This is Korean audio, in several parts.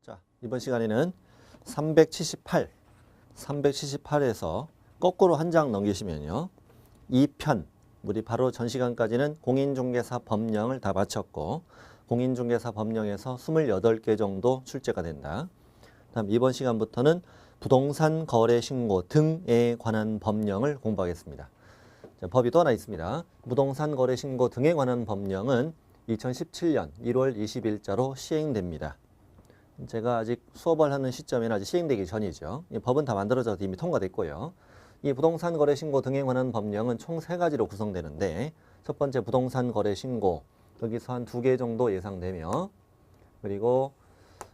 자, 이번 시간에는 378에서 거꾸로 한 장 넘기시면요. 2편, 우리 바로 전 시간까지는 공인중개사 법령을 다 마쳤고 공인중개사 법령에서 28개 정도 출제가 된다. 다음 이번 시간부터는 부동산 거래 신고 등에 관한 법령을 공부하겠습니다. 자, 법이 또 하나 있습니다. 부동산 거래 신고 등에 관한 법령은 2017년 1월 20일자로 시행됩니다. 제가 아직 수업을 하는 시점에는 아직 시행되기 전이죠. 이 법은 다 만들어져서 이미 통과됐고요. 이 부동산 거래 신고 등에 관한 법령은 총 3가지로 구성되는데 첫 번째 부동산 거래 신고, 여기서 한 2개 정도 예상되며, 그리고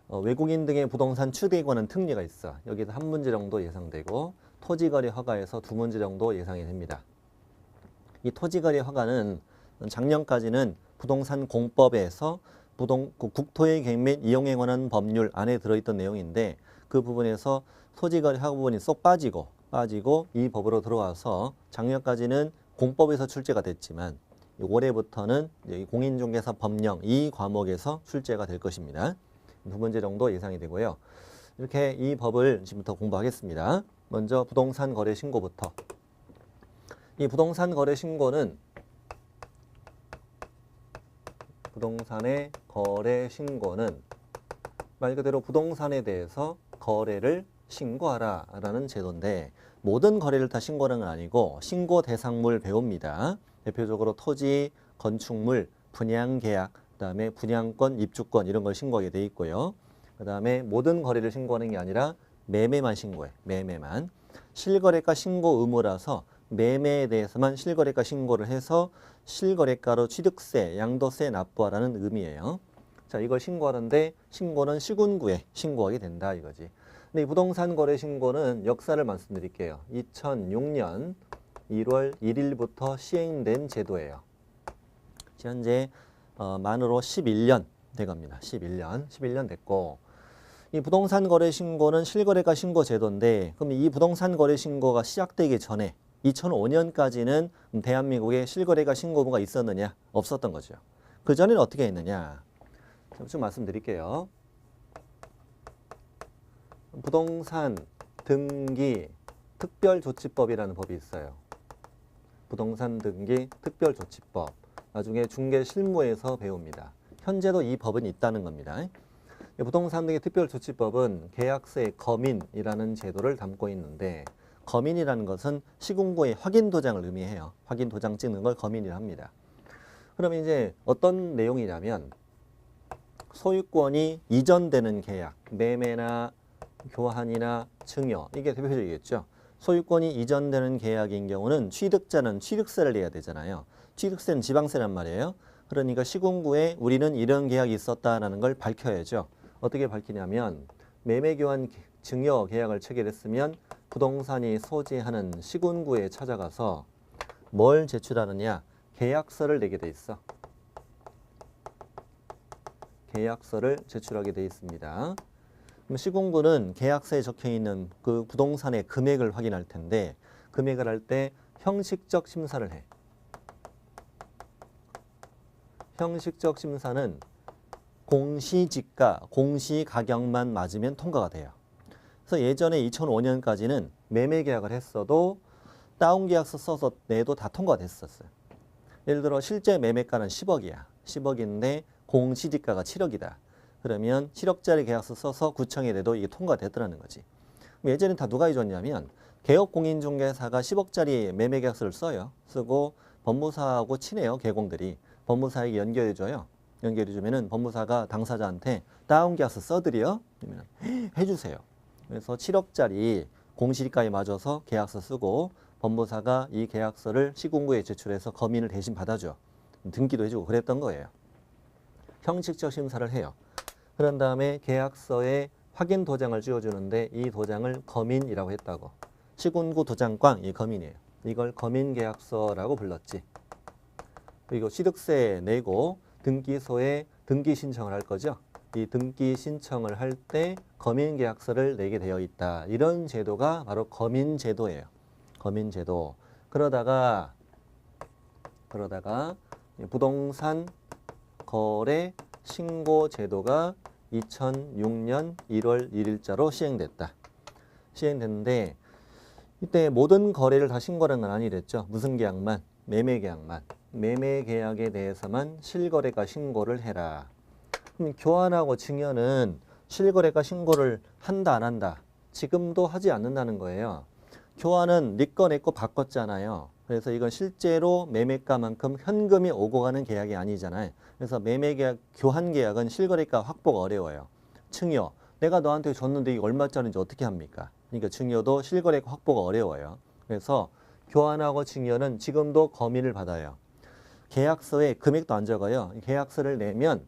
외국인 등의 부동산 취득에 관한 특례가 있어. 여기서 1문제 정도 예상되고, 토지거래 허가에서 2문제 정도 예상이 됩니다. 이 토지거래 허가는 작년까지는 부동산 공법에서 국토의 계획 및 이용에 관한 법률 안에 들어있던 내용인데 그 부분에서 토지거래 허가 부분이 쏙 빠지고 이 법으로 들어와서 작년까지는 공법에서 출제가 됐지만 올해부터는 공인중개사 법령 이 과목에서 출제가 될 것입니다. 2문제 정도 예상이 되고요. 이렇게 이 법을 지금부터 공부하겠습니다. 먼저 부동산 거래 신고부터. 이 부동산 거래 신고는 부동산의 거래 신고는 말 그대로 부동산에 대해서 거래를 신고하라 라는 제도인데 모든 거래를 다 신고하는 건 아니고 신고 대상물 배우입니다. 대표적으로 토지, 건축물, 분양계약, 그다음에 분양권, 입주권 이런 걸 신고하게 돼 있고요. 그다음에 모든 거래를 신고하는 게 아니라 매매만 신고해. 매매만. 실거래가 신고 의무라서 매매에 대해서만 실거래가 신고를 해서 실거래가로 취득세, 양도세 납부하라는 의미예요. 자, 이걸 신고하는데 신고는 시군구에 신고하게 된다 이거지. 근데 이 부동산 거래 신고는 역사를 말씀드릴게요. 2006년 1월 1일부터 시행된 제도예요. 현재 만으로 11년 돼갑니다. 11년 됐고, 이 부동산 거래 신고는 실거래가 신고 제도인데 그럼 이 부동산 거래 신고가 시작되기 전에 2005년까지는 대한민국에 실거래가 신고부가 있었느냐? 없었던 거죠. 그 전에는 어떻게 했느냐? 좀 말씀드릴게요. 부동산 등기 특별조치법이라는 법이 있어요. 부동산 등기 특별조치법. 나중에 중개 실무에서 배웁니다. 현재도 이 법은 있다는 겁니다. 부동산 등기 특별조치법은 계약서의 거민이라는 제도를 담고 있는데 거민이라는 것은 시군구의 확인 도장을 의미해요. 확인 도장 찍는 걸 거민이라 합니다. 그럼 이제 어떤 내용이냐면 소유권이 이전되는 계약, 매매나 교환이나 증여, 이게 대표적이겠죠. 소유권이 이전되는 계약인 경우는 취득자는 취득세를 내야 되잖아요. 취득세는 지방세란 말이에요. 그러니까 시군구에 우리는 이런 계약이 있었다라는 걸 밝혀야죠. 어떻게 밝히냐면 매매, 교환, 증여 계약을 체결했으면 부동산이 소지하는 시군구에 찾아가서 뭘 제출하느냐? 계약서를 내게 돼 있어. 계약서를 제출하게 돼 있습니다. 그럼 시군구는 계약서에 적혀 있는 그 부동산의 금액을 확인할 텐데 금액을 할 때 형식적 심사를 해. 형식적 심사는 공시지가, 공시가격만 맞으면 통과가 돼요. 그래서 예전에 2005년까지는 매매 계약을 했어도 다운 계약서 써서 내도 다 통과됐었어요. 예를 들어 실제 매매가는 10억이야. 10억인데 공시지가가 7억이다. 그러면 7억짜리 계약서 써서 구청에 내도 이게 통과됐더라는 거지. 예전엔 다 누가 해줬냐면 개업공인중개사가 10억짜리 매매 계약서를 써요. 쓰고 법무사하고 친해요. 개공들이. 법무사에게 연결해줘요. 연결해주면은 법무사가 당사자한테 다운 계약서 써드려. 그러면 해주세요. 그래서 7억짜리 공시지가에 맞아서 계약서 쓰고 법무사가 이 계약서를 시군구에 제출해서 거민을 대신 받아줘. 등기도 해주고 그랬던 거예요. 형식적 심사를 해요. 그런 다음에 계약서에 확인 도장을 쥐어주는데 이 도장을 거민이라고 했다고. 시군구 도장꽝, 이 거민이에요. 이걸 거민계약서라고 불렀지. 그리고 취득세 내고 등기소에 등기 신청을 할 거죠. 이 등기 신청을 할 때 거민계약서를 내게 되어 있다. 이런 제도가 바로 거민제도예요. 거민제도. 그러다가 부동산 거래 신고 제도가 2006년 1월 1일자로 시행됐다. 시행됐는데 이때 모든 거래를 다 신고하는 건 아니랬죠. 무슨 계약만? 매매 계약만. 매매 계약에 대해서만 실거래가 신고를 해라. 그럼 교환하고 증여는 실거래가 신고를 한다 안 한다? 지금도 하지 않는다는 거예요. 교환은 네 거 내 거 바꿨잖아요. 그래서 이건 실제로 매매가만큼 현금이 오고 가는 계약이 아니잖아요. 그래서 매매계약, 교환계약은 실거래가 확보가 어려워요. 증여, 내가 너한테 줬는데 이게 얼마짜리인지 어떻게 합니까? 그러니까 증여도 실거래가 확보가 어려워요. 그래서 교환하고 증여는 지금도 검인을 받아요. 계약서에 금액도 안 적어요. 계약서를 내면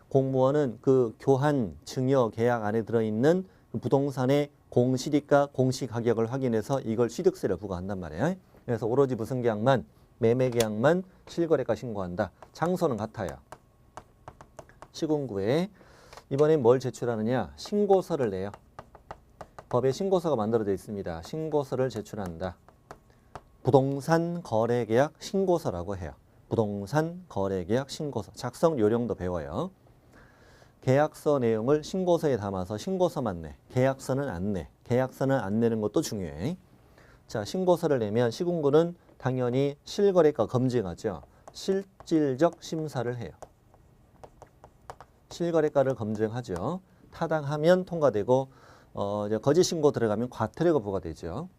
공무원은 그 교환, 증여 계약 안에 들어있는 부동산의 공시지가, 공시가격을 확인해서 이걸 취득세를 부과한단 말이에요. 그래서 오로지 무슨 계약만, 매매 계약만 실거래가 신고한다. 장소는 같아요. 시군구에 이번엔 뭘 제출하느냐? 신고서를 내요. 법에 신고서가 만들어져 있습니다. 신고서를 제출한다. 부동산 거래계약 신고서라고 해요. 부동산 거래계약 신고서. 작성 요령도 배워요. 계약서 내용을 신고서에 담아서 신고서만 내. 계약서는 안 내. 계약서는 안 내는 것도 중요해. 자, 신고서를 내면 시군구는 당연히 실거래가 검증하죠. 실질적 심사를 해요. 실거래가를 검증하죠. 타당하면 통과되고 이제 거짓 신고 들어가면 과태료가 부과되죠.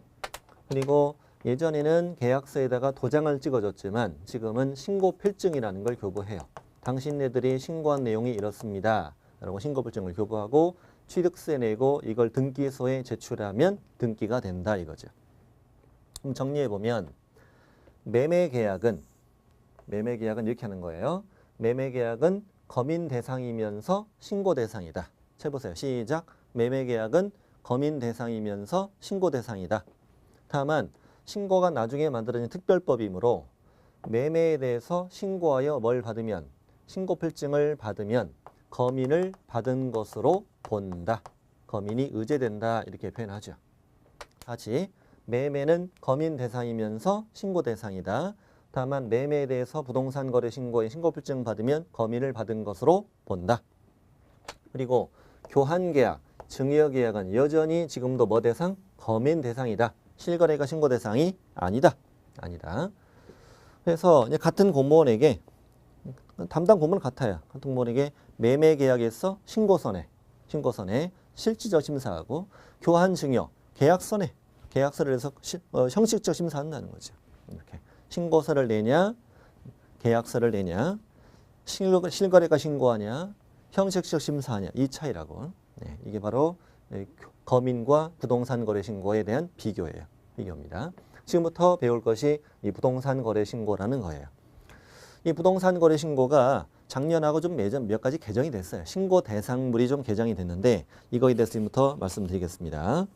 그리고 예전에는 계약서에다가 도장을 찍어줬지만 지금은 신고필증이라는 걸 교부해요. 당신네들이 신고한 내용이 이렇습니다. 라고 신고필증을 교부하고 취득세 내고 이걸 등기소에 제출하면 등기가 된다 이거죠. 그럼 정리해보면 매매계약은 이렇게 하는 거예요. 매매계약은 검인 대상이면서 신고 대상이다. 해보세요. 시작. 매매계약은 검인 대상이면서 신고 대상이다. 다만 신고가 나중에 만들어진 특별법이므로 매매에 대해서 신고하여 뭘 받으면 신고필증을 받으면 검인을 받은 것으로 본다. 검인이 의제된다. 이렇게 표현하죠. 다시 매매는 검인 대상이면서 신고 대상이다. 다만 매매에 대해서 부동산 거래 신고에 신고필증 받으면 검인을 받은 것으로 본다. 그리고 교환계약, 증여계약은 여전히 지금도 뭐 대상? 검인 대상이다. 실거래가 신고 대상이 아니다. 그래서 이제 같은 공무원에게 담당 공무원 같아요. 같은 공무원에게 매매계약에서 신고서 내 실질적 심사하고 교환 증여 계약서를 해서 형식적 심사한다는 거죠. 이렇게 신고서를 내냐, 계약서를 내냐, 실거래가 신고하냐, 형식적 심사하냐 이 차이라고. 네, 이게 바로 검인과 부동산 거래 신고에 대한 비교입니다. 지금부터 배울 것이 이 부동산 거래 신고라는 거예요. 이 부동산 거래 신고가 작년하고 좀 몇 가지 개정이 됐어요. 신고 대상물이 좀 개정이 됐는데 이거에 대해서 지금부터 말씀드리겠습니다.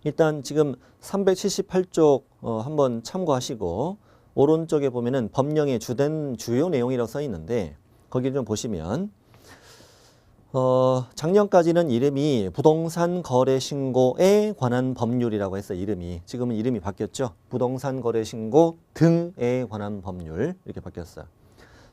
일단 지금 378쪽 한번 참고하시고 오른쪽에 보면은 법령의 주요 내용이라고 써 있는데 거기 좀 보시면 작년까지는 이름이 부동산 거래 신고에 관한 법률이라고 했어요. 이름이. 지금은 이름이 바뀌었죠. 부동산 거래 신고 등에 관한 법률 이렇게 바뀌었어요.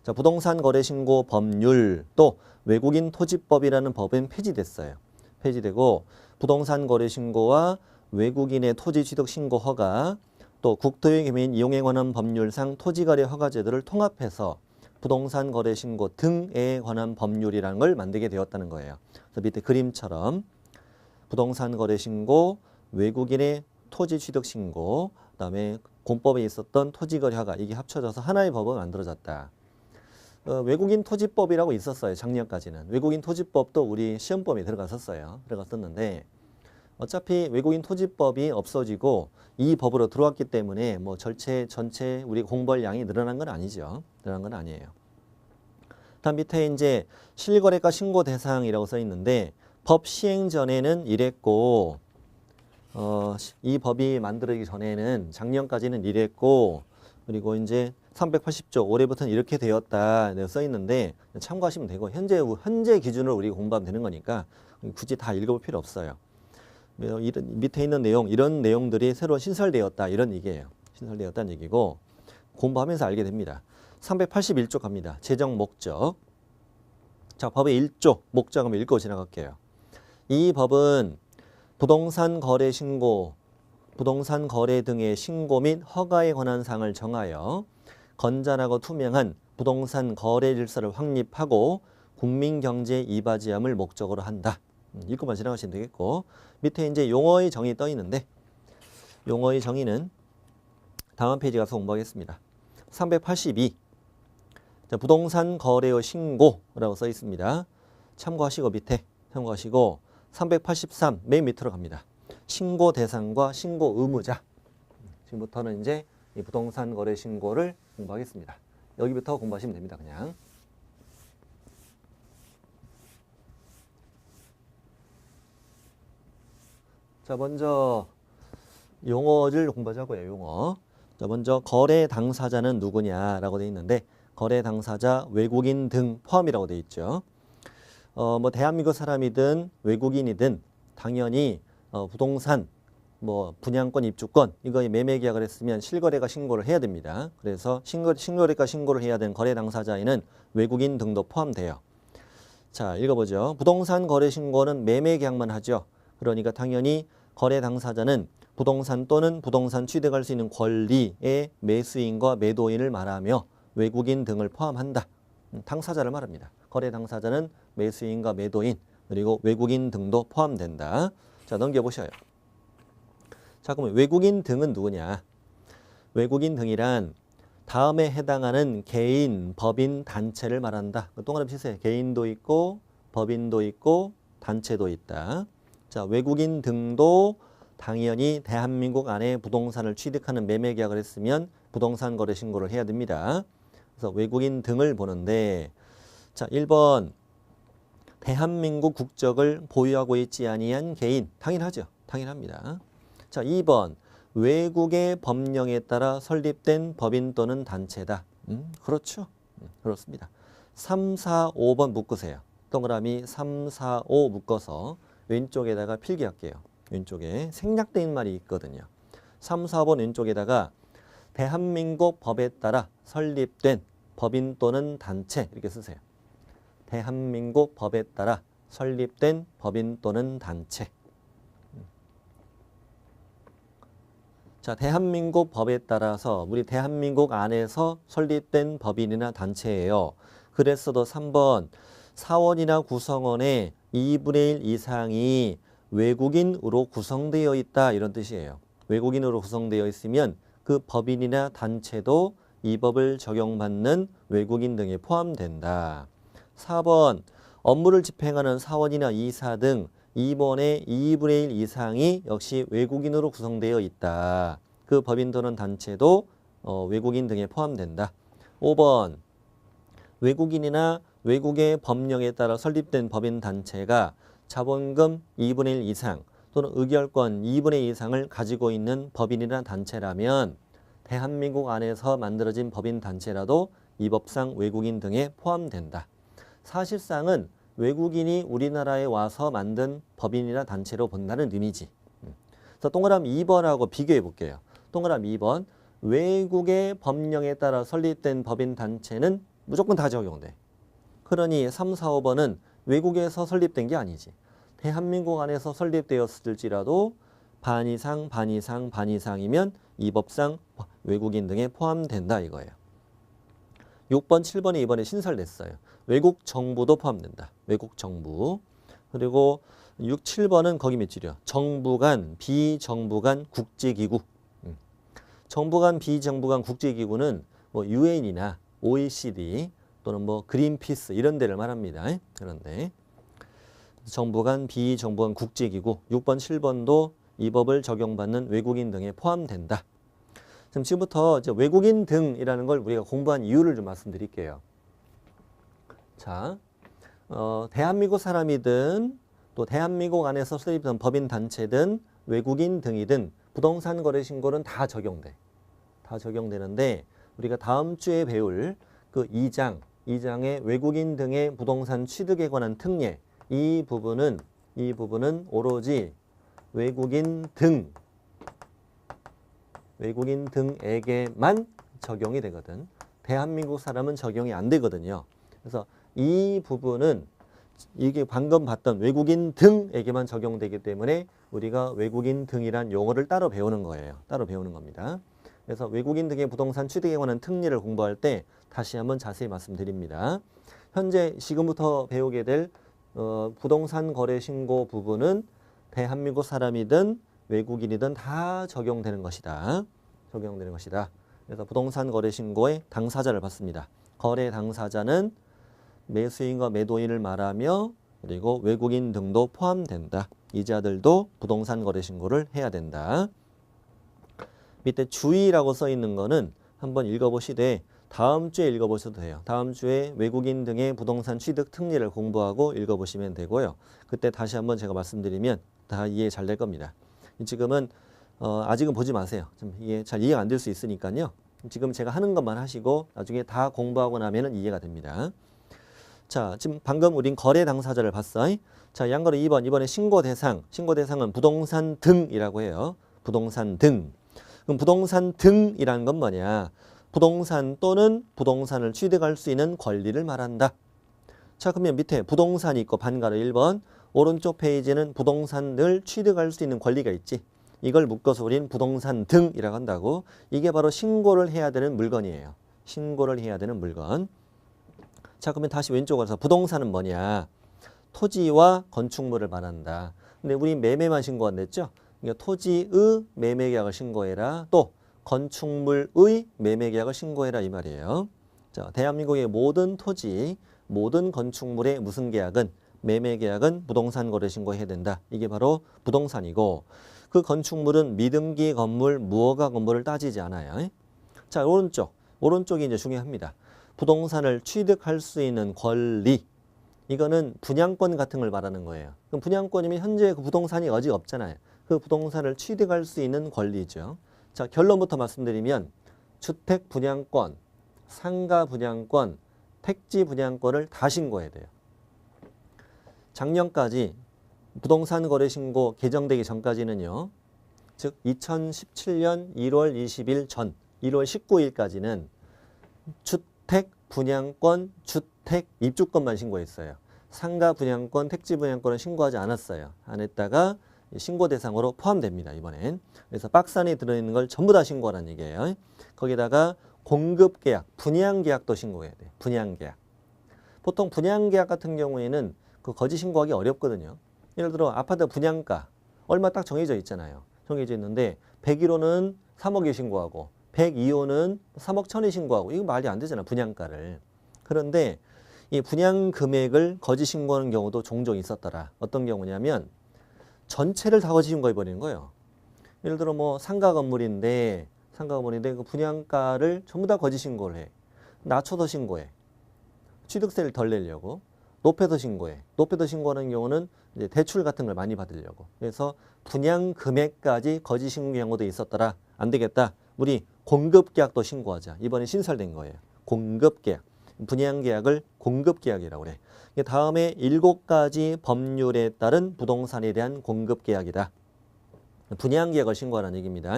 자, 부동산 거래 신고 법률 또 외국인 토지법이라는 법은 폐지됐어요. 폐지되고 부동산 거래 신고와 외국인의 토지 취득 신고 허가 또 국토의 개민 이용에 관한 법률상 토지거래 허가 제도를 통합해서 부동산 거래 신고 등에 관한 법률이라는 걸 만들게 되었다는 거예요. 그래서 밑에 그림처럼 부동산 거래 신고, 외국인의 토지 취득 신고, 그다음에 공법에 있었던 토지거래 허가 이게 합쳐져서 하나의 법은 만들어졌다. 외국인 토지법이라고 있었어요. 작년까지는. 외국인 토지법도 우리 시험범위에 들어갔었는데 어차피 외국인 토지법이 없어지고 이 법으로 들어왔기 때문에 뭐 전체 우리 공부할 양이 늘어난 건 아니죠. 늘어난 건 아니에요. 다음 밑에 이제 실거래가 신고 대상이라고 써 있는데 법 시행 전에는 이랬고 이 법이 만들어지기 전에는 작년까지는 이랬고 그리고 이제 380조 올해부터는 이렇게 되었다 써 있는데 참고하시면 되고 현재 기준으로 우리 공부하면 되는 거니까 굳이 다 읽어볼 필요 없어요. 밑에 있는 내용 이런 내용들이 새로 신설되었다 이런 얘기예요. 신설되었다는 얘기고 공부하면서 알게 됩니다. 381쪽 갑니다. 재정 목적. 자, 법의 1조 목적 한번 읽고 지나갈게요. 이 법은 부동산 거래 신고, 부동산 거래 등의 신고 및 허가에 관한 사항을 정하여 건전하고 투명한 부동산 거래 질서를 확립하고 국민 경제에 이바지함을 목적으로 한다. 읽고만 지나가시면 되겠고, 밑에 이제 용어의 정의 떠 있는데 용어의 정의는 다음 페이지 가서 공부하겠습니다. 382. 자, 부동산 거래의 신고라고 써 있습니다. 참고하시고 밑에 참고하시고 383 맨 밑으로 갑니다. 신고 대상과 신고 의무자. 지금부터는 이제 이 부동산 거래 신고를 공부하겠습니다. 여기부터 공부하시면 됩니다. 그냥. 자, 먼저 용어를 공부하자고요. 용어. 자, 먼저 거래 당사자는 누구냐라고 되어 있는데 거래 당사자 외국인 등 포함이라고 되어 있죠. 뭐 대한민국 사람이든 외국인이든 당연히 부동산 뭐 분양권, 입주권 이거 매매 계약을 했으면 실거래가 신고를 해야 됩니다. 그래서 실거래가 신고를 해야 되는 거래 당사자에는 외국인 등도 포함돼요. 자, 읽어보죠. 부동산 거래 신고는 매매 계약만 하죠. 그러니까 당연히 거래 당사자는 부동산 또는 부동산 취득할 수 있는 권리의 매수인과 매도인을 말하며 외국인 등을 포함한다. 당사자를 말합니다. 거래 당사자는 매수인과 매도인 그리고 외국인 등도 포함된다. 자, 넘겨보셔요. 자, 그러면 외국인 등은 누구냐? 외국인 등이란 다음에 해당하는 개인, 법인, 단체를 말한다. 동그라미 치세요. 개인도 있고 법인도 있고 단체도 있다. 자, 외국인 등도 당연히 대한민국 안에 부동산을 취득하는 매매 계약을 했으면 부동산 거래 신고를 해야 됩니다. 그래서 외국인 등을 보는데 자, 1번 대한민국 국적을 보유하고 있지 아니한 개인. 당연하죠. 당연합니다. 자, 2번 외국의 법령에 따라 설립된 법인 또는 단체다. 그렇죠. 그렇습니다. 3, 4, 5번 묶으세요. 동그라미 3, 4, 5 묶어서 왼쪽에다가 필기할게요. 왼쪽에 생략된 말이 있거든요. 3, 4번 왼쪽에다가 대한민국 법에 따라 설립된 법인 또는 단체 이렇게 쓰세요. 대한민국 법에 따라 설립된 법인 또는 단체. 자, 대한민국 법에 따라서 우리 대한민국 안에서 설립된 법인이나 단체예요. 그랬어도 3번 사원이나 구성원의 2분의 1 이상이 외국인으로 구성되어 있다 이런 뜻이에요. 외국인으로 구성되어 있으면 그 법인이나 단체도 이 법을 적용받는 외국인 등에 포함된다. 4번 업무를 집행하는 사원이나 이사 등 임원의 2분의 1 이상이 역시 외국인으로 구성되어 있다. 그 법인 또는 단체도 외국인 등에 포함된다. 5번 외국인이나 외국의 법령에 따라 설립된 법인 단체가 자본금 2분의 1 이상 또는 의결권 2분의 1 이상을 가지고 있는 법인이나 단체라면 대한민국 안에서 만들어진 법인 단체라도 이 법상 외국인 등에 포함된다. 사실상은 외국인이 우리나라에 와서 만든 법인이나 단체로 본다는 의미지. 그래서 동그라미 2번하고 비교해 볼게요. 동그라미 2번 외국의 법령에 따라 설립된 법인 단체는 무조건 다 적용돼. 그러니 3, 4, 5번은 외국에서 설립된 게 아니지. 대한민국 안에서 설립되었을지라도 반 이상, 반 이상, 반 이상이면 이 법상 외국인 등에 포함된다 이거예요. 6번, 7번이 이번에 신설됐어요. 외국 정부도 포함된다. 외국 정부. 그리고 6, 7번은 거기 몇 줄이요? 정부 간, 비정부 간 국제기구. 정부 간, 비정부 간 국제기구는 뭐 UN이나 OECD 또는 뭐 그린피스 이런 데를 말합니다. 그런데 정부 간, 비정부 간 국제기구 6번, 7번도 이 법을 적용받는 외국인 등에 포함된다. 그럼 지금부터 이제 외국인 등이라는 걸 우리가 공부한 이유를 좀 말씀드릴게요. 자, 대한민국 사람이든 또 대한민국 안에서 설립된 법인 단체든 외국인 등이든 부동산 거래 신고는 다 적용돼. 다 적용되는데 우리가 다음 주에 배울 그 2장의 외국인 등의 부동산 취득에 관한 특례 이 부분은 오로지 외국인 등에게만 적용이 되거든. 대한민국 사람은 적용이 안 되거든요. 그래서 이 부분은 이게 방금 봤던 외국인 등에게만 적용되기 때문에 우리가 외국인 등이란 용어를 따로 배우는 거예요. 따로 배우는 겁니다. 그래서 외국인 등의 부동산 취득에 관한 특례를 공부할 때 다시 한번 자세히 말씀드립니다. 현재 지금부터 배우게 될 부동산 거래 신고 부분은 대한민국 사람이든 외국인이든 다 적용되는 것이다. 적용되는 것이다. 그래서 부동산 거래 신고의 당사자를 봤습니다. 거래 당사자는 매수인과 매도인을 말하며 그리고 외국인 등도 포함된다. 이 자들도 부동산 거래 신고를 해야 된다. 밑에 주의라고 써 있는 거는 한번 읽어보시되 다음 주에 읽어보셔도 돼요. 다음 주에 외국인 등의 부동산 취득 특례를 공부하고 읽어보시면 되고요. 그때 다시 한번 제가 말씀드리면 다 이해 잘 될 겁니다. 지금은 아직은 보지 마세요. 좀 이해 잘 이해가 안 될 수 있으니까요. 지금 제가 하는 것만 하시고 나중에 다 공부하고 나면은 이해가 됩니다. 자, 지금 방금 우린 거래 당사자를 봤어. 자, 양거래 2번. 이번에 신고 대상. 신고 대상은 부동산 등이라고 해요. 부동산 등. 그럼 부동산 등이라는 건 뭐냐? 부동산 또는 부동산을 취득할 수 있는 권리를 말한다. 자, 그러면 밑에 부동산이 있고 반가로 1번. 오른쪽 페이지는 부동산을 취득할 수 있는 권리가 있지. 이걸 묶어서 우린 부동산 등이라고 한다고. 이게 바로 신고를 해야 되는 물건이에요. 신고를 해야 되는 물건. 자, 그러면 다시 왼쪽으로 가서 부동산은 뭐냐? 토지와 건축물을 말한다. 근데 우리 매매만 신고한 됐죠? 그러니까 토지의 매매계약을 신고해라. 또 건축물의 매매계약을 신고해라 이 말이에요. 자, 대한민국의 모든 토지, 모든 건축물의 무슨 계약은 매매계약은 부동산 거래 신고해야 된다. 이게 바로 부동산이고 그 건축물은 미등기 건물, 무허가 건물을 따지지 않아요. 자, 오른쪽이 이제 중요합니다. 부동산을 취득할 수 있는 권리. 이거는 분양권 같은 걸 말하는 거예요. 그럼 분양권이면 현재 그 부동산이 아직 없잖아요. 그 부동산을 취득할 수 있는 권리죠. 자, 결론부터 말씀드리면 주택 분양권, 상가 분양권, 택지 분양권을 다 신고해야 돼요. 작년까지 부동산 거래 신고 개정되기 전까지는요. 즉 2017년 1월 20일 전 1월 19일까지는 주택 분양권, 주택 입주권만 신고했어요. 상가 분양권, 택지 분양권은 신고하지 않았어요. 안 했다가 신고 대상으로 포함됩니다. 이번엔. 그래서 박스 안에 들어있는 걸 전부 다 신고하라는 얘기예요. 거기다가 공급계약, 분양계약도 신고해야 돼요. 분양계약. 보통 분양계약 같은 경우에는 그 거짓 신고하기 어렵거든요. 예를 들어 아파트 분양가 얼마 딱 정해져 있잖아요. 정해져 있는데 101호는 3억에 신고하고 102호는 3억 1천에 신고하고 이거 말이 안 되잖아. 분양가를. 그런데 이 분양 금액을 거짓 신고하는 경우도 종종 있었더라. 어떤 경우냐면 전체를 다 거짓 신고해버리는 거예요. 예를 들어 뭐 상가 건물인데 그 분양가를 전부 다 거짓 신고를 해. 낮춰서 신고해. 취득세를 덜 내려고. 높여서 신고해. 높여서 신고하는 경우는 이제 대출 같은 걸 많이 받으려고. 그래서 분양 금액까지 거짓 신고 경우도 있었더라. 안 되겠다. 우리 공급계약도 신고하자. 이번에 신설된 거예요. 공급계약. 분양계약을 공급계약이라고 그래. 다음에 7가지 법률에 따른 부동산에 대한 공급계약이다. 분양계약을 신고하라는 얘기입니다.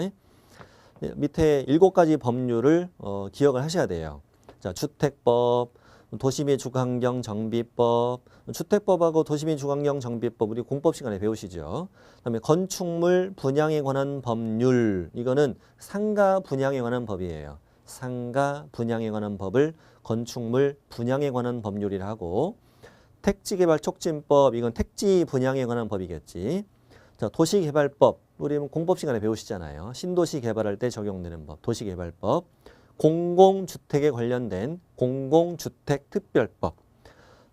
밑에 7가지 법률을 기억을 하셔야 돼요. 자, 주택법, 도시및 주거환경 정비법, 주택법하고 도시및 주거환경 정비법 우리 공법 시간에 배우시죠. 그다음에 건축물 분양에 관한 법률, 이거는 상가 분양에 관한 법이에요. 상가 분양에 관한 법을 건축물 분양에 관한 법률이라 하고, 택지개발 촉진법, 이건 택지 분양에 관한 법이겠지. 자, 도시개발법, 우리 공법 시간에 배우시잖아요. 신도시 개발할 때 적용되는 법, 도시개발법. 공공주택에 관련된 공공주택특별법.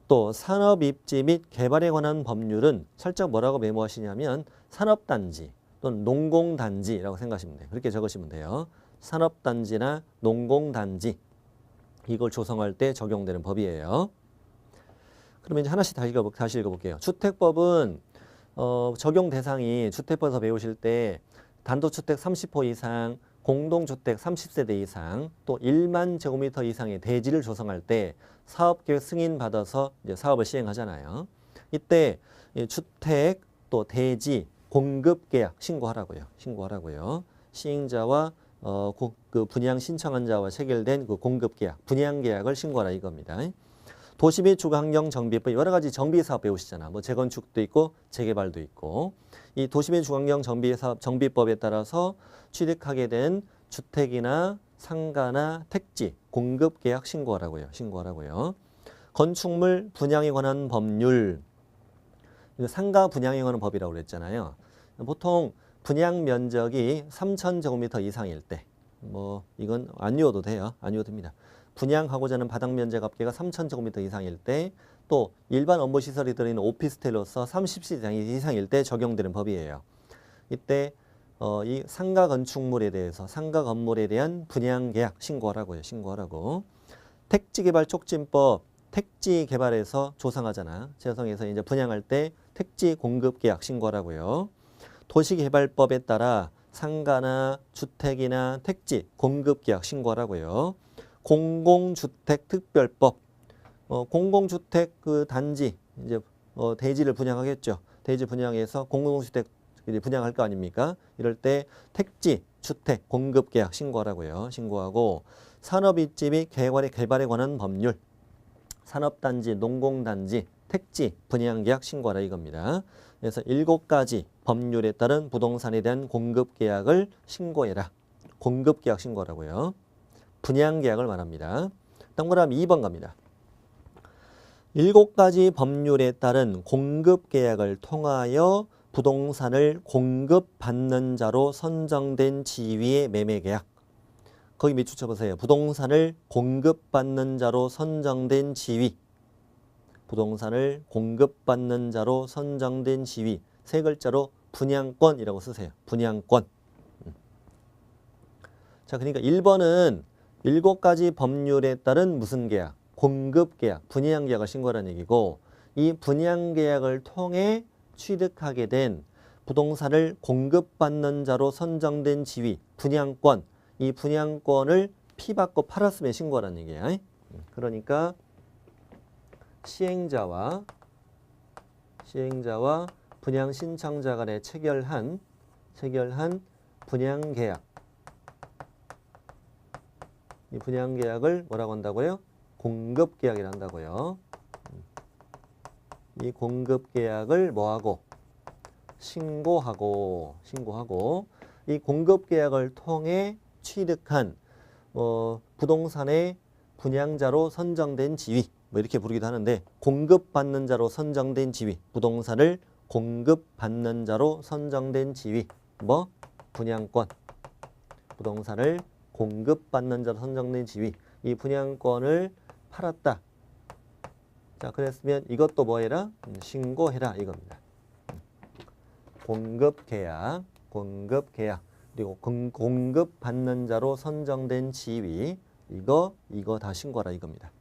또 산업입지 및 개발에 관한 법률은 살짝 뭐라고 메모하시냐면 산업단지 또는 농공단지라고 생각하시면 돼요. 그렇게 적으시면 돼요. 산업단지나 농공단지, 이걸 조성할 때 적용되는 법이에요. 그러면 이제 하나씩 다시 읽어볼게요. 주택법은 적용 대상이 주택법에서 배우실 때 단독주택 30호 이상, 공동주택 30세대 이상, 또 1만 제곱미터 이상의 대지를 조성할 때 사업계획 승인 받아서 이제 사업을 시행하잖아요. 이때 주택 또 대지 공급계약 신고하라고요. 시행자와 그 분양 신청한 자와 체결된 그 공급계약, 분양계약을 신고하라 이겁니다. 도시 및 주거환경 정비법 여러 가지 정비 사업 배우시잖아. 뭐 재건축도 있고 재개발도 있고. 이 도시 및 주거환경 정비 사업 정비법에 따라서 취득하게 된 주택이나 상가나 택지 공급 계약 신고하라고요. 신고하라고요. 건축물 분양에 관한 법률. 이거 상가 분양에 관한 법이라고 그랬잖아요. 보통 분양 면적이 3,000제곱미터 이상일 때, 뭐 이건 안 외워도 돼요. 안 외워도 됩니다. 분양하고자 하는 바닥 면적 합계가 3,000제곱미터 이상일 때, 또 일반 업무 시설이 들어있는 오피스텔로서 30실 이상일 때 적용되는 법이에요. 이때 이 상가 건축물에 대해서 상가 건물에 대한 분양 계약 신고하라고요. 신고하라고. 택지 개발 촉진법 택지 개발에서 조성하잖아. 조성해서 이제 분양할 때 택지 공급 계약 신고하라고요. 도시개발법에 따라 상가나 주택이나 택지 공급 계약 신고하라고요. 공공주택특별법 공공주택 그 단지 이제 대지를 분양하겠죠. 대지 분양해서 공공주택 분양할 거 아닙니까? 이럴 때 택지 주택 공급 계약 신고하라고요. 신고하고 산업입지 및 개발에 관한 법률 산업단지, 농공단지, 택지 분양 계약 신고하라 이겁니다. 그래서 7가지 법률에 따른 부동산에 대한 공급 계약을 신고해라. 공급 계약 신고하라고요. 분양 계약을 말합니다. 동그라미 2번 갑니다. 7가지 법률에 따른 공급 계약을 통하여 부동산을 공급받는 자로 선정된 지위의 매매 계약. 거기 밑줄 쳐보세요. 부동산을 공급받는 자로 선정된 지위. 부동산을 공급받는 자로 선정된 지위. 세 글자로 분양권이라고 쓰세요. 분양권. 자, 그러니까 1번은 7가지 법률에 따른 무슨 계약? 공급 계약, 분양 계약을 신고하라는 얘기고 이 분양 계약을 통해 취득하게 된 부동산을 공급받는 자로 선정된 지위, 분양권. 이 분양권을 피받고 팔았으면 신고하라는 얘기야. 그러니까 시행자와 분양 신청자 간에 체결한 분양 계약. 이 분양 계약을 뭐라고 한다고요? 공급 계약이라 한다고요. 이 공급 계약을 뭐하고? 신고하고 이 공급 계약을 통해 취득한 부동산의 분양자로 선정된 지위 뭐 이렇게 부르기도 하는데 공급받는 자로 선정된 지위 부동산을 공급받는 자로 선정된 지위 뭐 분양권 부동산을 공급받는 자로 선정된 지위 이 분양권을 팔았다. 자 그랬으면 이것도 뭐 해라? 신고해라 이겁니다. 공급계약 그리고 공급받는 자로 선정된 지위 이거 다 신고하라 이겁니다.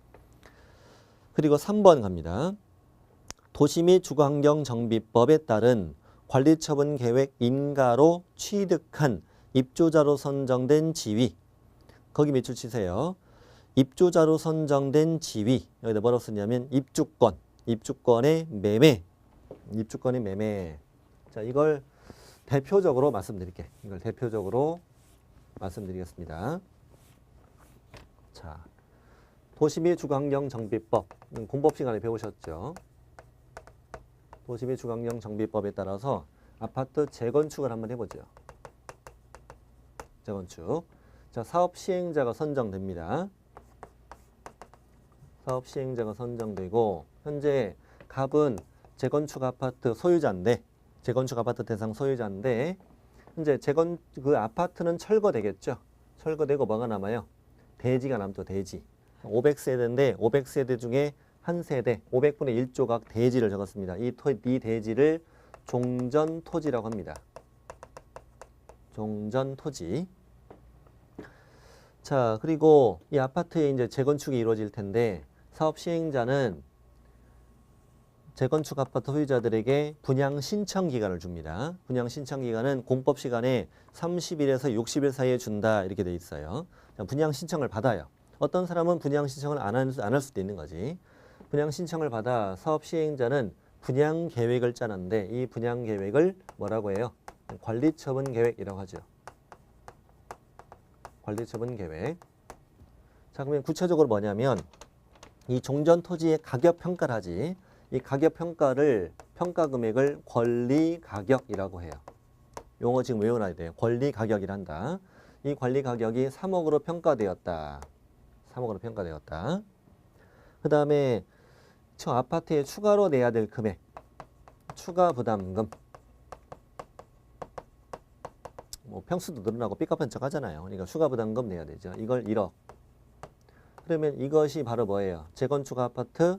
그리고 3번 갑니다. 도시 및 주거환경정비법에 따른 관리처분 계획 인가로 취득한 입주자로 선정된 지위 거기 밑줄 치세요. 입주자로 선정된 지위 여기다 뭐라고 쓰냐면 입주권의 매매 자 이걸 대표적으로 말씀드리겠습니다. 자, 도시 및 주거환경정비법 공법 시간에 배우셨죠? 도시 및 주거환경정비법에 따라서 아파트 재건축을 한번 해보죠. 재건축. 자, 사업 시행자가 선정됩니다. 사업 시행자가 선정되고 현재 갑은 재건축 아파트 소유자인데 재건축 아파트 대상 소유자인데 현재 그 아파트는 철거되겠죠. 철거되고 뭐가 남아요? 대지가 남죠. 대지. 500세대인데 500세대 중에 한 세대 500분의 1조각 대지를 적었습니다. 이 대지를 종전토지라고 합니다. 종전토지. 자 그리고 이 아파트에 이제 재건축이 이루어질 텐데 사업 시행자는 재건축 아파트 소유자들에게 분양 신청 기간을 줍니다. 분양 신청 기간은 공법 시간에 30일에서 60일 사이에 준다 이렇게 돼 있어요. 분양 신청을 받아요. 어떤 사람은 분양 신청을 안 할 수도 있는 거지. 분양 신청을 받아 사업 시행자는 분양 계획을 짜는데 이 분양 계획을 뭐라고 해요? 관리처분 계획이라고 하죠. 관리처분 계획. 자 그러면 구체적으로 뭐냐면 이 종전 토지의 가격 평가를 하지. 이 가격 평가를 평가 금액을 권리 가격이라고 해요. 용어 지금 외워놔야 돼요. 권리 가격이란다. 이 권리 가격이 3억으로 평가되었다. 3억으로 평가되었다. 그 다음에 저 아파트에 추가로 내야 될 금액, 추가 부담금. 뭐 평수도 늘어나고 삐까뻔쩍 하잖아요. 그러니까 추가 부담금 내야 되죠. 이걸 1억. 그러면 이것이 바로 뭐예요? 재건축 아파트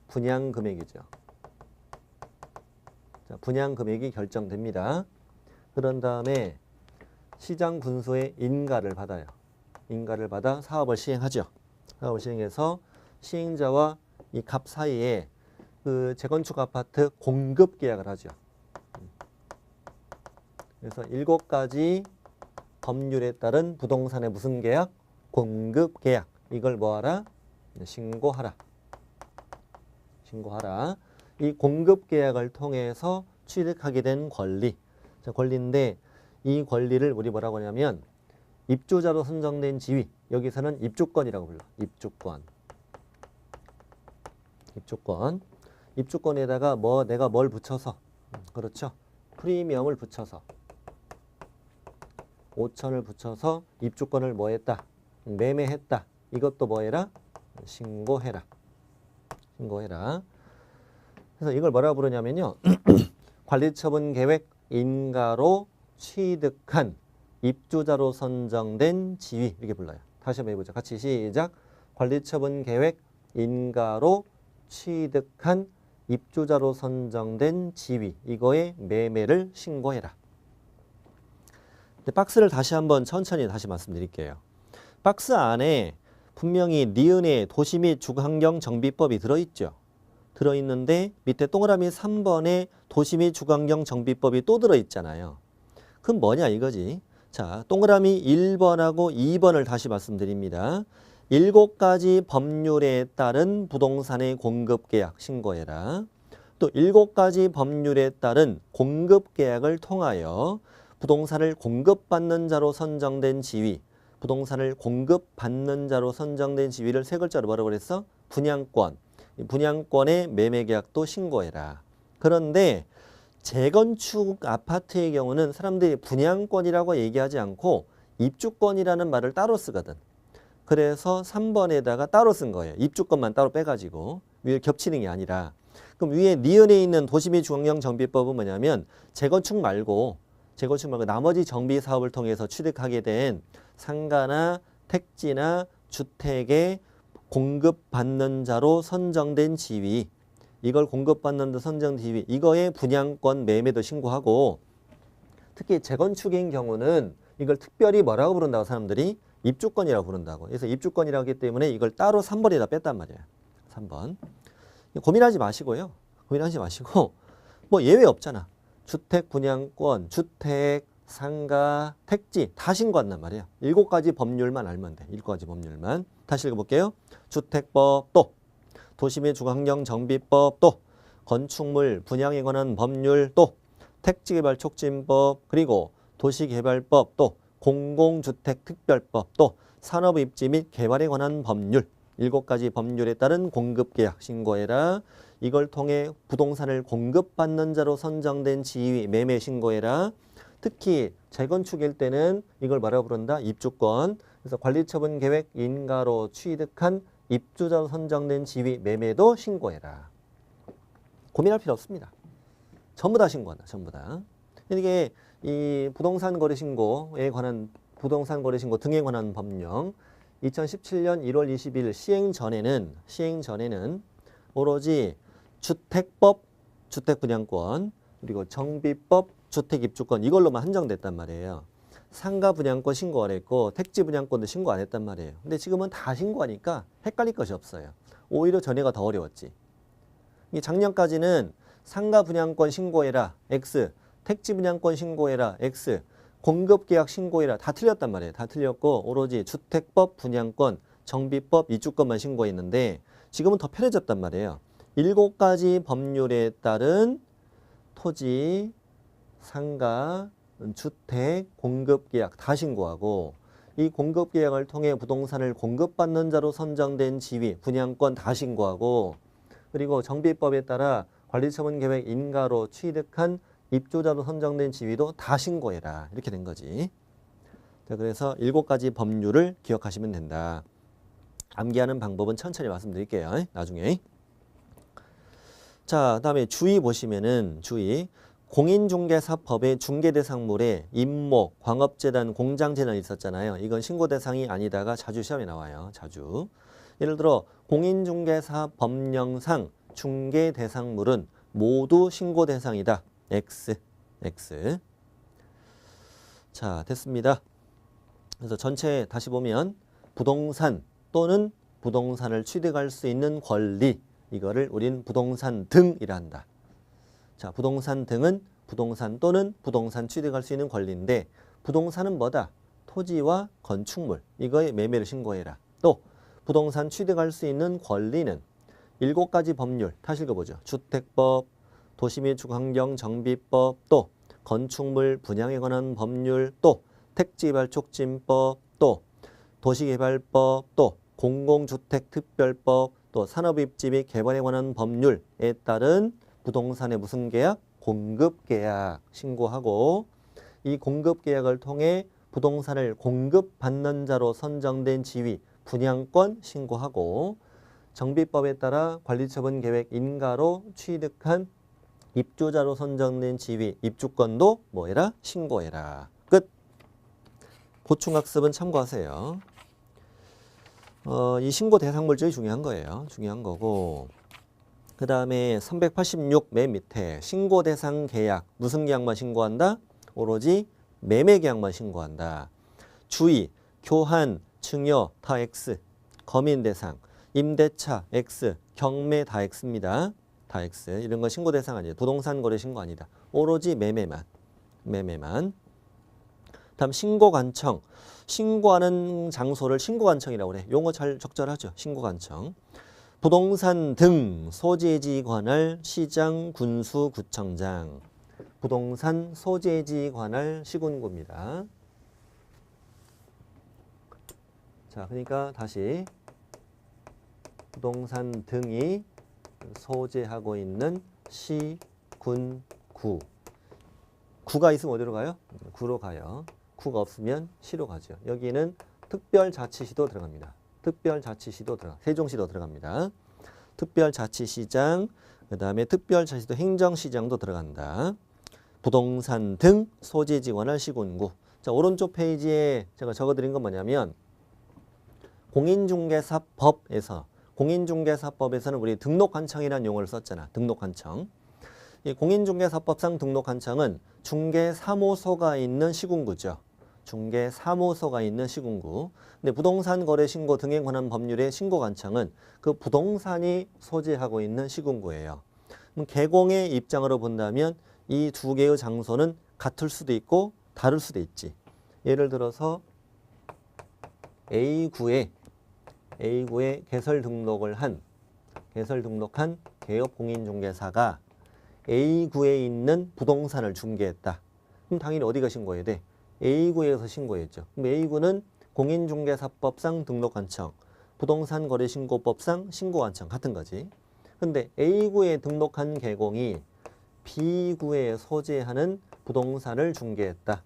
분양 금액이죠. 자, 분양 금액이 결정됩니다. 그런 다음에 시장 군수의 인가를 받아요. 인가를 받아 사업을 시행하죠. 사업을 시행해서 시행자와 이 갑 사이에 그 재건축 아파트 공급 계약을 하죠. 그래서 7가지 법률에 따른 부동산의 무슨 계약? 공급 계약. 이걸 뭐하라? 신고하라. 신고하라. 이 공급 계약을 통해서 취득하게 된 권리. 자, 권리인데 이 권리를 우리 뭐라고 하냐면 입주자로 선정된 지위. 여기서는 입주권이라고 불러. 입주권. 입주권. 입주권에다가 내가 뭘 붙여서, 그렇죠? 프리미엄을 붙여서 5천을 붙여서 입주권을 뭐 했다? 매매했다. 이것도 뭐 해라? 신고해라. 신고해라. 그래서 이걸 뭐라고 부르냐면요. 관리처분 계획 인가로 취득한 입주자로 선정된 지위. 이렇게 불러요. 다시 한번 해보자. 같이 시작. 관리처분 계획 인가로 취득한 입주자로 선정된 지위. 이거의 매매를 신고해라. 박스를 다시 한번 천천히 다시 말씀드릴게요. 박스 안에 분명히 니은의 도시 및 주거환경 정비법이 들어있죠. 들어있는데 밑에 동그라미 3번에 도시 및 주거환경 정비법이 또 들어있잖아요. 그럼 뭐냐 이거지. 자, 동그라미 1번하고 2번을 다시 말씀드립니다. 7가지 법률에 따른 부동산의 공급계약 신고해라. 또 7가지 법률에 따른 공급계약을 통하여 부동산을 공급받는 자로 선정된 지위, 부동산을 공급받는 자로 선정된 지위를 세 글자로 뭐라고 그랬어? 분양권. 분양권의 매매계약도 신고해라. 그런데 재건축 아파트의 경우는 사람들이 분양권이라고 얘기하지 않고 입주권이라는 말을 따로 쓰거든. 그래서 3번에다가 따로 쓴 거예요. 입주권만 따로 빼가지고 위에 겹치는 게 아니라. 그럼 위에 니은에 있는 도시 및 주거환경 정비법은 뭐냐면 재건축 말고 나머지 정비 사업을 통해서 취득하게 된 상가나 택지나 주택의 공급받는 자로 선정된 지위, 이걸 공급받는 자 선정된 지위, 이거의 분양권 매매도 신고하고, 특히 재건축인 경우는 이걸 특별히 뭐라고 부른다고 사람들이? 입주권이라고 부른다고. 그래서 입주권이라고 하기 때문에 이걸 따로 3번에다 뺐단 말이에요. 3번. 고민하지 마시고요. 고민하지 마시고 뭐 예외 없잖아. 주택 분양권, 주택, 상가, 택지 다 신고한단 말이에요. 7가지 법률만 알면 돼. 7가지 법률만. 다시 읽어볼게요. 주택법 또, 도시 및 주거환경 정비법 또, 건축물 분양에 관한 법률 또, 택지개발 촉진법, 그리고 도시개발법 또, 공공주택 특별법 또, 산업입지 및 개발에 관한 법률. 7가지 법률에 따른 공급계약 신고해라. 이걸 통해 부동산을 공급받는 자로 선정된 지위 매매 신고해라. 특히 재건축일 때는 이걸 뭐라고 부른다? 입주권. 그래서 관리처분 계획 인가로 취득한 입주자로 선정된 지위 매매도 신고해라. 고민할 필요 없습니다. 전부 다 신고한다. 전부 다. 이게 이 부동산 거래 신고에 관한 부동산 거래 신고 등에 관한 법령 2017년 1월 20일 시행 전에는 오로지 주택법, 주택분양권, 그리고 정비법, 주택입주권 이걸로만 한정됐단 말이에요. 상가 분양권 신고 안 했고 택지 분양권도 신고 안 했단 말이에요. 근데 지금은 다 신고하니까 헷갈릴 것이 없어요. 오히려 전에가 더 어려웠지. 작년까지는 상가 분양권 신고해라, X, 택지 분양권 신고해라, X, 공급계약 신고해라 다 틀렸단 말이에요. 다 틀렸고 오로지 주택법, 분양권, 정비법, 입주권만 신고했는데 지금은 더 편해졌단 말이에요. 7가지 법률에 따른 토지, 상가, 주택, 공급계약 다 신고하고 이 공급계약을 통해 부동산을 공급받는 자로 선정된 지위, 분양권 다 신고하고 그리고 정비법에 따라 관리처분계획 인가로 취득한 입주자로 선정된 지위도 다 신고해라. 이렇게 된 거지. 자, 그래서 7가지 법률을 기억하시면 된다. 암기하는 방법은 천천히 말씀드릴게요. 나중에. 자, 그다음에 주의 보시면은 주의. 공인중개사법의 중개대상물에 임목, 광업재단, 공장재단 있었잖아요. 이건 신고대상이 아니다가 자주 시험에 나와요. 자주. 예를 들어 공인중개사법령상 중개대상물은 모두 신고대상이다. X. 자, 됐습니다. 그래서 전체 다시 보면 부동산 또는 부동산을 취득할 수 있는 권리, 이거를 우린 부동산 등이라 한다. 자, 부동산 등은 부동산 또는 부동산 취득할 수 있는 권리인데 부동산은 뭐다? 토지와 건축물, 이거의 매매를 신고해라. 또 부동산 취득할 수 있는 권리는 7가지 법률 다시 읽어보죠. 주택법, 도시및주거환경정비법, 또 건축물 분양에 관한 법률, 또 택지개발촉진법, 또 도시개발법, 또 공공주택특별법, 또 산업입지 및 개발에 관한 법률에 따른 부동산의 무슨 계약? 공급계약 신고하고 이 공급계약을 통해 부동산을 공급받는 자로 선정된 지위, 분양권 신고하고 정비법에 따라 관리처분계획 인가로 취득한 입주자로 선정된 지위, 입주권도 뭐해라? 신고해라. 끝. 보충학습은 참고하세요. 이 신고 대상물질이 중요한 거예요. 중요한 거고. 그 다음에 386 맨 밑에 신고 대상 계약. 무슨 계약만 신고한다? 오로지 매매 계약만 신고한다. 주의, 교환, 증여 다 X. 거민 대상, 임대차 X, 경매 다 X입니다. 다 X. 이런 건 신고 대상 아니에요. 부동산 거래 신고 아니다. 오로지 매매만. 다음 신고관청. 신고하는 장소를 신고관청이라고 그래. 용어 잘 적절하죠. 신고관청. 부동산 등 소재지 관할 시장, 군수, 구청장. 부동산 소재지 관할 시군구입니다. 자, 그러니까 다시 부동산 등이 소재하고 있는 시, 군, 구. 구가 있으면 어디로 가요? 구로 가요. 구가 없으면 시로 가죠. 여기는 특별자치시도 들어갑니다. 특별자치시도 세종시도 들어갑니다. 특별자치시장, 그 다음에 특별자치도 행정시장도 들어간다. 부동산 등 소재지 관할 시군구. 자, 오른쪽 페이지에 제가 적어드린 건 뭐냐면 공인중개사법에서는 우리 등록관청이라는 용어를 썼잖아. 등록관청. 이 공인중개사법상 등록관청은 중개사무소가 있는 시군구죠. 중개사무소가 있는 시군구. 근데 부동산 거래 신고 등에 관한 법률의 신고관청은 그 부동산이 소재하고 있는 시군구예요. 그럼 개공의 입장으로 본다면 이 두 개의 장소는 같을 수도 있고 다를 수도 있지. 예를 들어서 A구에 개설 등록한 개업공인중개사가 A구에 있는 부동산을 중개했다. 그럼 당연히 어디가 신고해야 돼? A구에서 신고했죠. 그럼 A구는 공인중개사법상 등록관청, 부동산거래신고법상 신고관청 같은 거지. 근데 A구에 등록한 개공이 B구에 소재하는 부동산을 중개했다.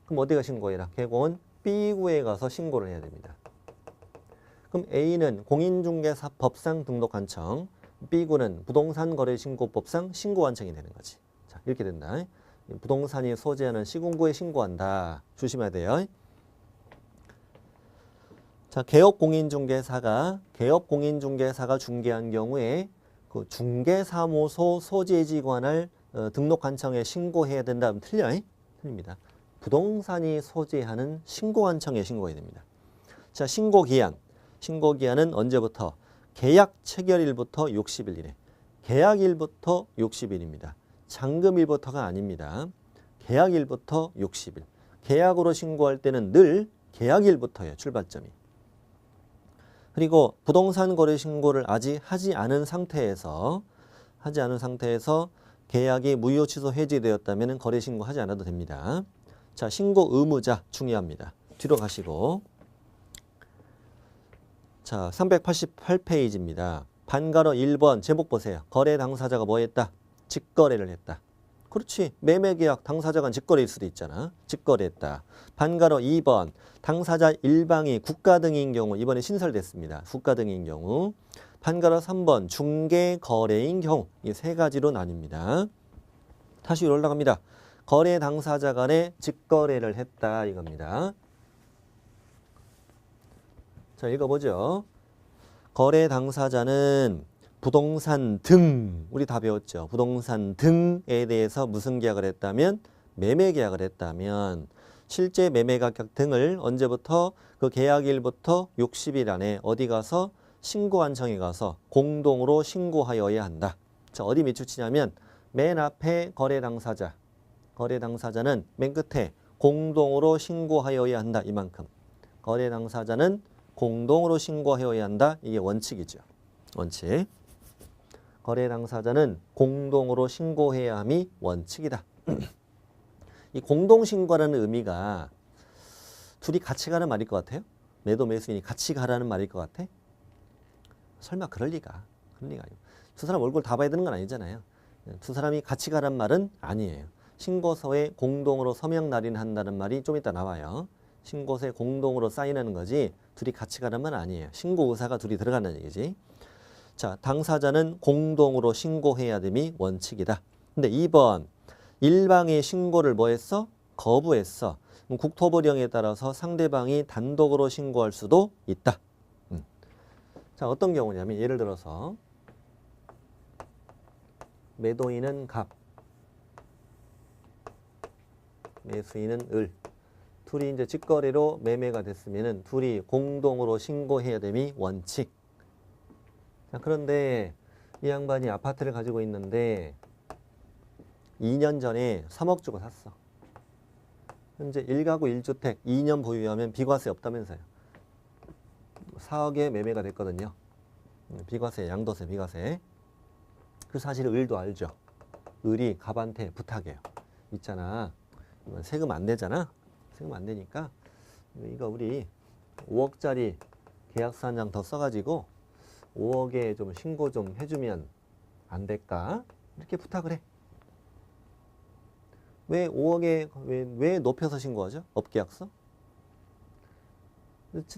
그럼 어디가 신고해라? 개공은 B구에 가서 신고를 해야 됩니다. 그럼 A는 공인중개사법상 등록관청, B구는 부동산거래신고법상 신고관청이 되는 거지. 자, 이렇게 된다. 부동산이 소재하는 시군구에 신고한다. 조심해야 돼요. 자, 개업공인중개사가 중개한 경우에 그 중개사무소 소재지 관할 등록관청에 신고해야 된다 하면 틀려요? 틀립니다. 부동산이 소재하는 신고관청에 신고해야 됩니다. 자, 신고기한은 언제부터? 계약 체결일부터 60일이래. 계약일부터 60일입니다. 잔금일부터가 아닙니다. 계약일부터 60일. 계약으로 신고할 때는 늘 계약일부터예요. 출발점이. 그리고 부동산 거래 신고를 아직 하지 않은 상태에서 계약이 무효 취소 해지되었다면 거래 신고하지 않아도 됩니다. 자, 신고 의무자 중요합니다. 뒤로 가시고 자, 388페이지입니다. 반가로 1번 제목 보세요. 거래 당사자가 뭐 했다? 직거래를 했다. 그렇지. 매매계약 당사자가 직거래일 수도 있잖아. 직거래했다. 반가로 2번 당사자 일방이 국가 등인 경우, 이번에 신설됐습니다. 국가 등인 경우. 반가로 3번 중개거래인 경우. 이 세 가지로 나뉩니다. 다시 올라갑니다. 거래 당사자 간에 직거래를 했다 이겁니다. 자, 읽어보죠. 거래 당사자는 부동산 등, 우리 다 배웠죠. 부동산 등에 대해서 무슨 계약을 했다면? 매매 계약을 했다면 실제 매매 가격 등을 언제부터? 그 계약일부터 60일 안에 어디 가서? 신고한청에 가서 공동으로 신고하여야 한다. 자, 어디 밑줄치냐면 맨 앞에 거래 당사자. 거래 당사자는 맨 끝에 공동으로 신고하여야 한다. 이만큼. 거래 당사자는 공동으로 신고하여야 한다. 이게 원칙이죠. 원칙. 거래 당사자는 공동으로 신고해야 함이 원칙이다. 이 공동신고라는 의미가 둘이 같이 가는 말일 것 같아요? 매도 매수인이 같이 가라는 말일 것 같아? 설마 그럴 리가. 그럴 리가 아니고. 두 사람 얼굴 다 봐야 되는 건 아니잖아요. 두 사람이 같이 가란 말은 아니에요. 신고서에 공동으로 서명 날인한다는 말이 좀 이따 나와요. 신고서에 공동으로 사인하는 거지 둘이 같이 가란 말 아니에요. 신고 의사가 둘이 들어가는 얘기지. 자, 당사자는 공동으로 신고해야 됨이 원칙이다. 근데 2번 일방의 신고를 뭐 했어? 거부했어. 그럼 국토부령에 따라서 상대방이 단독으로 신고할 수도 있다. 자, 어떤 경우냐면 예를 들어서 매도인은 갑, 매수인은 을. 둘이 이제 직거래로 매매가 됐으면은 둘이 공동으로 신고해야 됨이 원칙. 자, 그런데 이 양반이 아파트를 가지고 있는데 2년 전에 3억 주고 샀어. 현재 1가구 1주택 2년 보유하면 비과세 없다면서요. 4억에 매매가 됐거든요. 비과세, 양도세, 비과세. 그 사실을 을도 알죠. 을이 갑한테 부탁해요. 있잖아. 세금 안 내잖아. 세금 안 내니까 이거 우리 5억짜리 계약서 한 장 더 써가지고 5억에 좀 신고 좀 해주면 안 될까? 이렇게 부탁을 해. 왜 5억에 왜 높여서 신고하죠? 업계약서?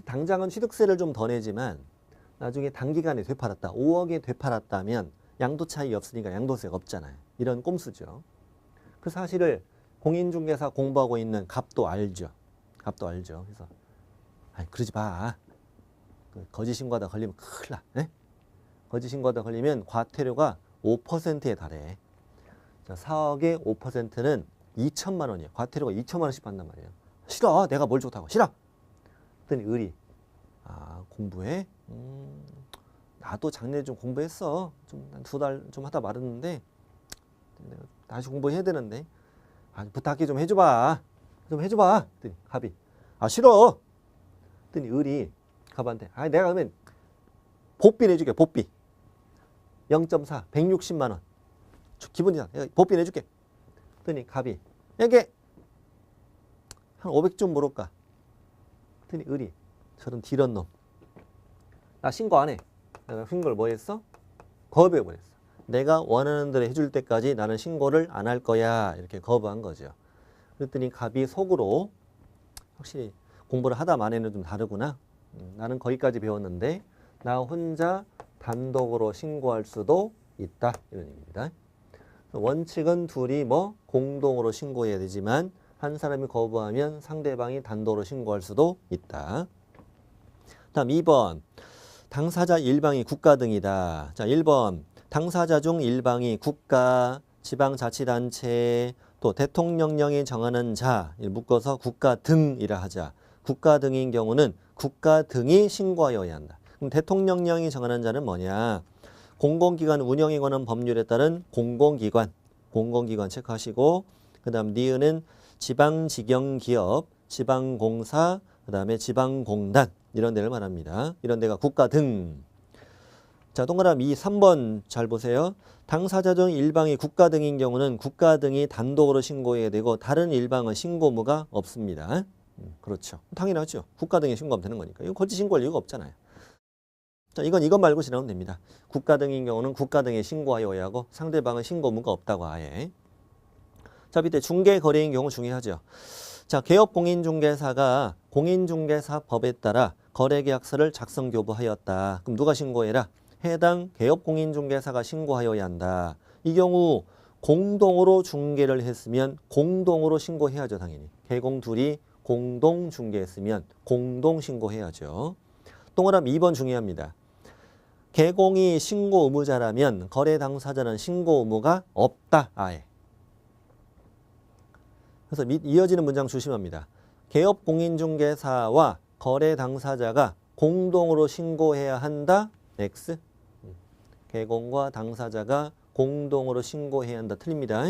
당장은 취득세를 좀 더 내지만 나중에 단기간에 되팔았다. 5억에 되팔았다면 양도 차익이 없으니까 양도세가 없잖아요. 이런 꼼수죠. 그 사실을 공인중개사 공부하고 있는 갑도 알죠. 갑도 알죠. 그래서 그러지 마. 거짓 신고하다 걸리면 큰일 나. 네? 거짓 신고하다 걸리면 과태료가 5%에 달해. 자, 4억의 5%는 2천만 원이에요. 과태료가 2천만 원씩 받는단 말이에요. 싫어. 내가 뭘 좋다고. 싫어. 그랬더니 을이 공부해? 나도 작년에 좀 공부했어. 좀 한 2달 좀 하다 말았는데 내가 다시 공부해야 되는데 부탁해 좀 해줘봐. 좀 해줘봐. 그랬더니 갑이 싫어. 그랬더니 을이 갑한테 내가 그러면 복비 내줄게. 복비 0.4 160만 원 기분이야. 내가 복비 내줄게. 그랬더니 갑이 이게 한 500 좀 모를까. 그랬더니 을이 저런 디런 놈. 나 신고 안 해. 내가 신고를 뭐 했어? 거부해 버렸어. 내가 원하는 대로 해줄 때까지 나는 신고를 안 할 거야. 이렇게 거부한 거죠. 그랬더니 갑이 속으로 확실히 공부를 하다 만에는 좀 다르구나. 나는 거기까지 배웠는데 나 혼자 단독으로 신고할 수도 있다. 이런 얘기입니다. 원칙은 둘이 공동으로 신고해야 되지만 한 사람이 거부하면 상대방이 단독으로 신고할 수도 있다. 다음 2번 당사자 일방이 국가 등이다. 자, 1번 당사자 중 일방이 국가, 지방자치단체, 또 대통령령이 정하는 자, 묶어서 국가 등이라 하자. 국가 등인 경우는 국가 등이 신고하여야 한다. 그럼 대통령령이 정하는 자는 뭐냐? 공공기관 운영에 관한 법률에 따른 공공기관 체크하시고 그 다음 니은은 지방직영기업, 지방공사, 그 다음에 지방공단 이런 데를 말합니다. 이런 데가 국가 등. 자, 동그라미 3번 잘 보세요. 당사자 중 일방이 국가 등인 경우는 국가 등이 단독으로 신고해야 되고 다른 일방은 신고무가 없습니다. 그렇죠. 당연하죠. 국가 등에 신고하면 되는 거니까. 이거 거짓 신고할 이유가 없잖아요. 자, 이건 말고 지나면 됩니다. 국가 등인 경우는 국가 등에 신고하여야 하고 상대방은 신고 의무가 없다고 아예. 자, 밑에 중개거래인 경우 중요하죠. 자, 개업공인중개사가 공인중개사법에 따라 거래계약서를 작성 교부하였다. 그럼 누가 신고해라? 해당 개업공인중개사가 신고하여야 한다. 이 경우 공동으로 중개를 했으면 공동으로 신고해야죠. 당연히. 개공 둘이 공동 중개했으면 공동 신고해야죠. 동그라미 2번 중요합니다. 개공이 신고 의무자라면 거래 당사자는 신고 의무가 없다. 아예. 그래서 이어지는 문장 조심합니다. 개업공인중개사와 거래 당사자가 공동으로 신고해야 한다. X. 개공과 당사자가 공동으로 신고해야 한다. 틀립니다.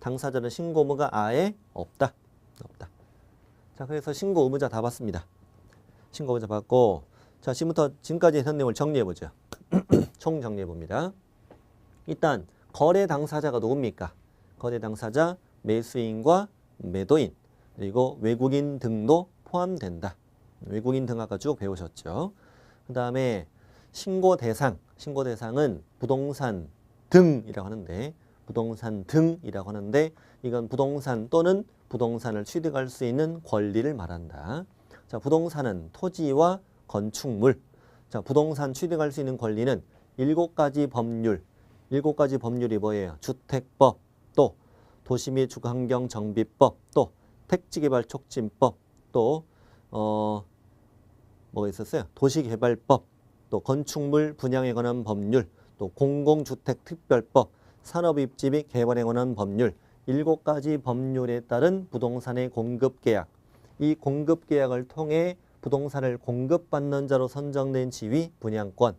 당사자는 신고 의무가 아예 없다. 없다. 자, 그래서 신고 의무자 다 봤습니다. 신고 의무자 봤고, 자, 지금까지 했던 내용을 정리해보죠. 총 정리해봅니다. 일단 거래 당사자가 누굽니까? 거래 당사자 매수인과 매도인 그리고 외국인 등도 포함된다. 외국인 등 아까 쭉 배우셨죠. 그 다음에 신고 대상은 부동산 등이라고 하는데 이건 부동산 또는 부동산을 취득할 수 있는 권리를 말한다. 자, 부동산은 토지와 건축물. 자, 부동산 취득할 수 있는 권리는 7가지 법률이 뭐예요? 주택법, 또 도시 및 주거환경 정비법, 또 택지개발 촉진법, 또 뭐가 있었어요? 도시개발법, 또 건축물 분양에 관한 법률, 또 공공주택 특별법, 산업입지 및 개발에 관한 법률, 7가지 법률에 따른 부동산의 공급계약. 이 공급계약을 통해 부동산을 공급받는 자로 선정된 지위 분양권,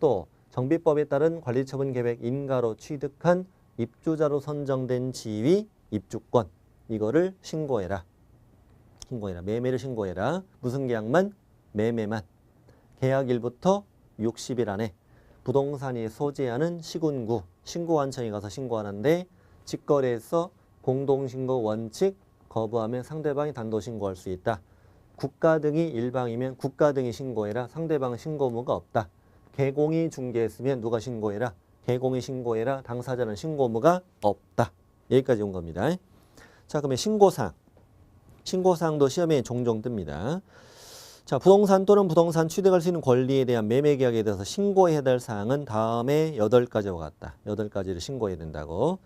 또 정비법에 따른 관리처분 계획 인가로 취득한 입주자로 선정된 지위 입주권. 이거를 신고해라. 매매를 신고해라. 무슨 계약만? 매매만. 계약일부터 60일 안에 부동산이 소재하는 시군구 신고관청에 가서 신고하는데 직거래에서 공동신고 원칙 거부하면 상대방이 단도신고할 수 있다. 국가 등이 일방이면 국가 등이 신고해라. 상대방은 신고 의무가 없다. 개공이 중개했으면 누가 신고해라. 개공이 신고해라. 당사자는 신고 의무가 없다. 여기까지 온 겁니다. 자, 그러면 신고사항도 시험에 종종 뜹니다. 자, 부동산 또는 부동산 취득할 수 있는 권리에 대한 매매계약에 대해서 신고해야 될 사항은 다음에 8가지와 같다. 8가지를 신고해야 된다고.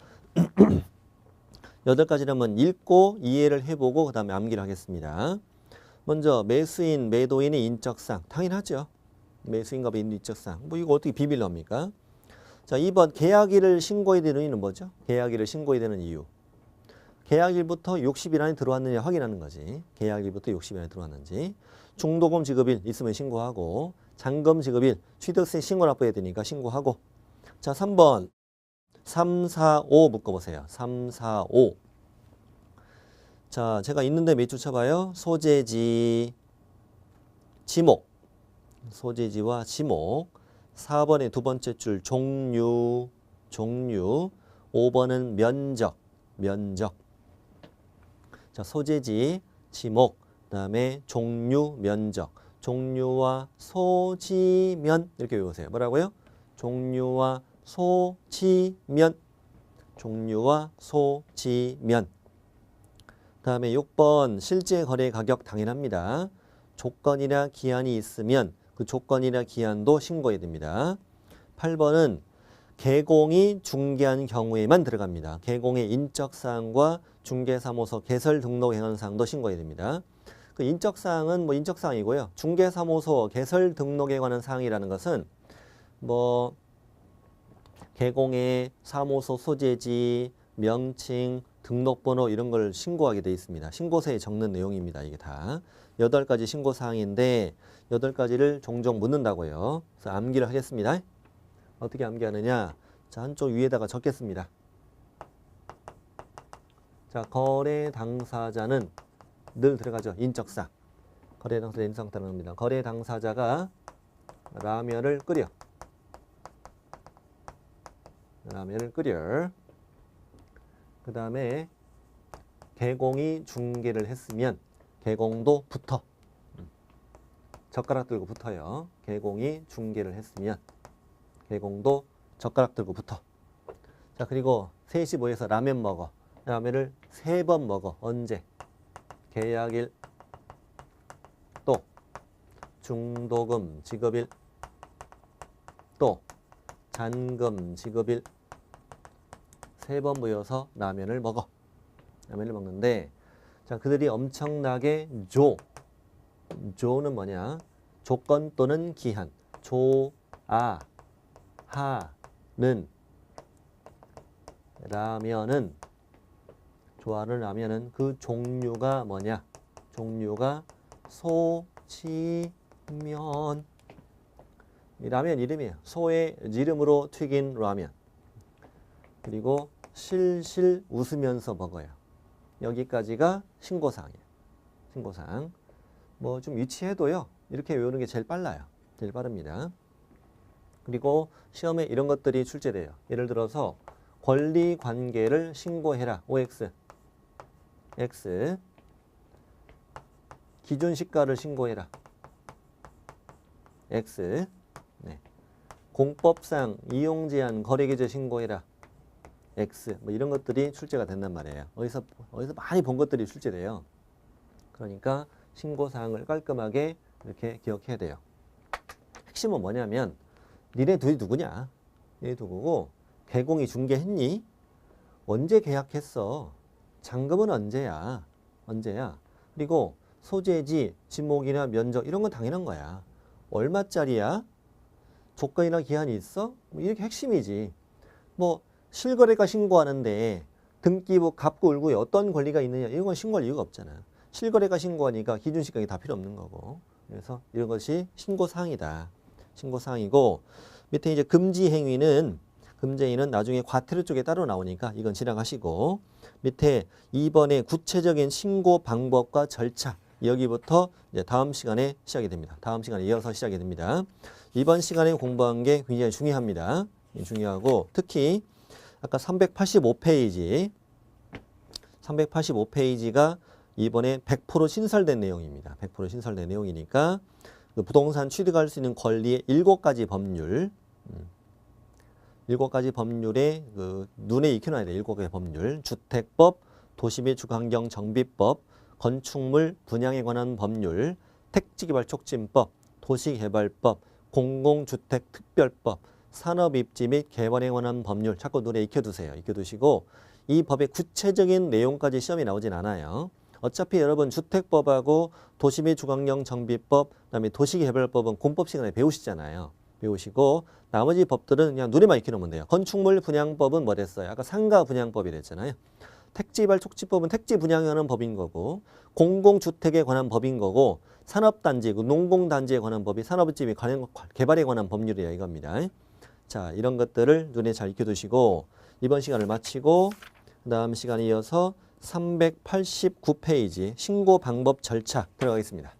8가지를 한번 읽고 이해를 해보고 그 다음에 암기를 하겠습니다. 먼저 매수인, 매도인의 인적사항. 당연하죠. 매수인과 매도인 인적사항. 뭐 이거 어떻게 비밀로 합니까? 자, 2번 계약일을 신고해야 되는 이유는 뭐죠? 계약일을 신고해야 되는 이유. 계약일부터 60일 안에 들어왔느냐 확인하는 거지. 계약일부터 60일 안에 들어왔는지. 중도금 지급일 있으면 신고하고, 잔금 지급일 취득세 신고 납부해야 되니까 신고하고. 자, 3번 3, 4, 5 묶어보세요. 3, 4, 5. 자, 제가 있는데 몇 줄 쳐봐요. 소재지, 지목. 소재지와 지목. 4번의 두 번째 줄 종류. 5번은 면적. 자, 소재지, 지목, 그 다음에 종류, 면적. 종류와 소지면 이렇게 외우세요. 뭐라고요? 종류와 소지면. 그 다음에 6번 실제 거래 가격 당연합니다. 조건이나 기한이 있으면 그 조건이나 기한도 신고해야 됩니다. 8번은 개공이 중개한 경우에만 들어갑니다. 개공의 인적사항과 중개사무소 개설 등록 행한 사항도 신고해야 됩니다. 그 인적사항은 뭐 인적사항이고요. 중개사무소 개설 등록에 관한 사항이라는 것은 뭐 개공의 사무소 소재지, 명칭, 등록번호 이런 걸 신고하게 돼 있습니다. 신고서에 적는 내용입니다. 이게 다 8가지 신고사항인데 8가지를 종종 묻는다고요. 그래서 암기를 하겠습니다. 어떻게 암기하느냐? 자, 한쪽 위에다가 적겠습니다. 자, 거래 당사자는 늘 들어가죠. 인적사항. 거래 당사자 인적사항 들어갑니다. 거래 당사자가 라면을 끓여. 그 다음에 개공이 중개를 했으면 개공도 붙어. 젓가락 들고 붙어요. 개공이 중계를 했으면 개공도 젓가락 들고 붙어. 자, 그리고 셋이 모여서 라면 먹어. 라면을 3번 먹어. 언제? 계약일 또 중도금 지급일 또 잔금 지급일 3번 모여서 라면을 먹어. 라면을 먹는데 자, 그들이 엄청나게 조는 뭐냐? 조건 또는 기한. 좋아하는 라면은 좋아하는 라면은 그 종류가 뭐냐? 종류가 소치면. 이 라면 이름이에요. 소의 기름으로 튀긴 라면. 그리고 실실 웃으면서 먹어요. 여기까지가 신고사항이에요. 신고사항. 뭐 좀 유치해도요. 이렇게 외우는 게 제일 빨라요. 제일 빠릅니다. 그리고 시험에 이런 것들이 출제돼요. 예를 들어서 권리관계를 신고해라. OX. X. 기준시가를 신고해라. X. 네. 공법상 이용제한 거래계제 신고해라. X. 뭐 이런 것들이 출제가 된단 말이에요. 어디서 많이 본 것들이 출제돼요. 그러니까 신고사항을 깔끔하게 이렇게 기억해야 돼요. 핵심은 뭐냐면 니네 둘이 누구냐? 니네 누구고 개공이 중개했니? 언제 계약했어? 잔금은 언제야? 언제야? 그리고 소재지, 지목이나 면적 이런 건 당연한 거야. 얼마짜리야? 조건이나 기한이 있어? 뭐 이렇게 핵심이지. 뭐 실거래가 신고하는데 등기부 갑구 을구에 어떤 권리가 있느냐 이런 건 신고할 이유가 없잖아. 실거래가 신고하니까 기준시가가 다 필요 없는 거고. 그래서 이런 것이 신고사항이다. 신고사항이고 밑에 이제 금지행위는 나중에 과태료 쪽에 따로 나오니까 이건 지나가시고 밑에 2번의 구체적인 신고 방법과 절차 여기부터 이제 다음 시간에 시작이 됩니다. 다음 시간에 이어서 시작이 됩니다. 이번 시간에 공부한 게 굉장히 중요합니다. 중요하고 특히 아까 385페이지가 이번에 100% 신설된 내용입니다. 100% 신설된 내용이니까 그 부동산 취득할 수 있는 권리의 7가지 법률 7가지 법률에 그 눈에 익혀놔야 돼. 7가지 법률. 주택법, 도시및주거환경정비법, 건축물 분양에 관한 법률, 택지개발촉진법, 도시개발법, 공공주택특별법, 산업입지 및 개발에 관한 법률 자꾸 눈에 익혀두세요. 익혀두시고 이 법의 구체적인 내용까지 시험에 나오진 않아요. 어차피 여러분 주택법하고 도시및주거환경정비법, 그다음에 도시개발법은 공법 시간에 배우시잖아요. 배우시고 나머지 법들은 그냥 눈에만 익혀놓으면 돼요. 건축물 분양법은 뭐 됐어요? 아까 상가 분양법이 됐잖아요. 택지개발촉진법은 택지 분양에 관한 법인 거고 공공주택에 관한 법인 거고 산업단지, 농공단지에 관한 법이 산업지 및 개발에 관한 법률이야 이겁니다. 자, 이런 것들을 눈에 잘 익혀두시고 이번 시간을 마치고 그 다음 시간에 이어서 389페이지 신고 방법 절차 들어가겠습니다.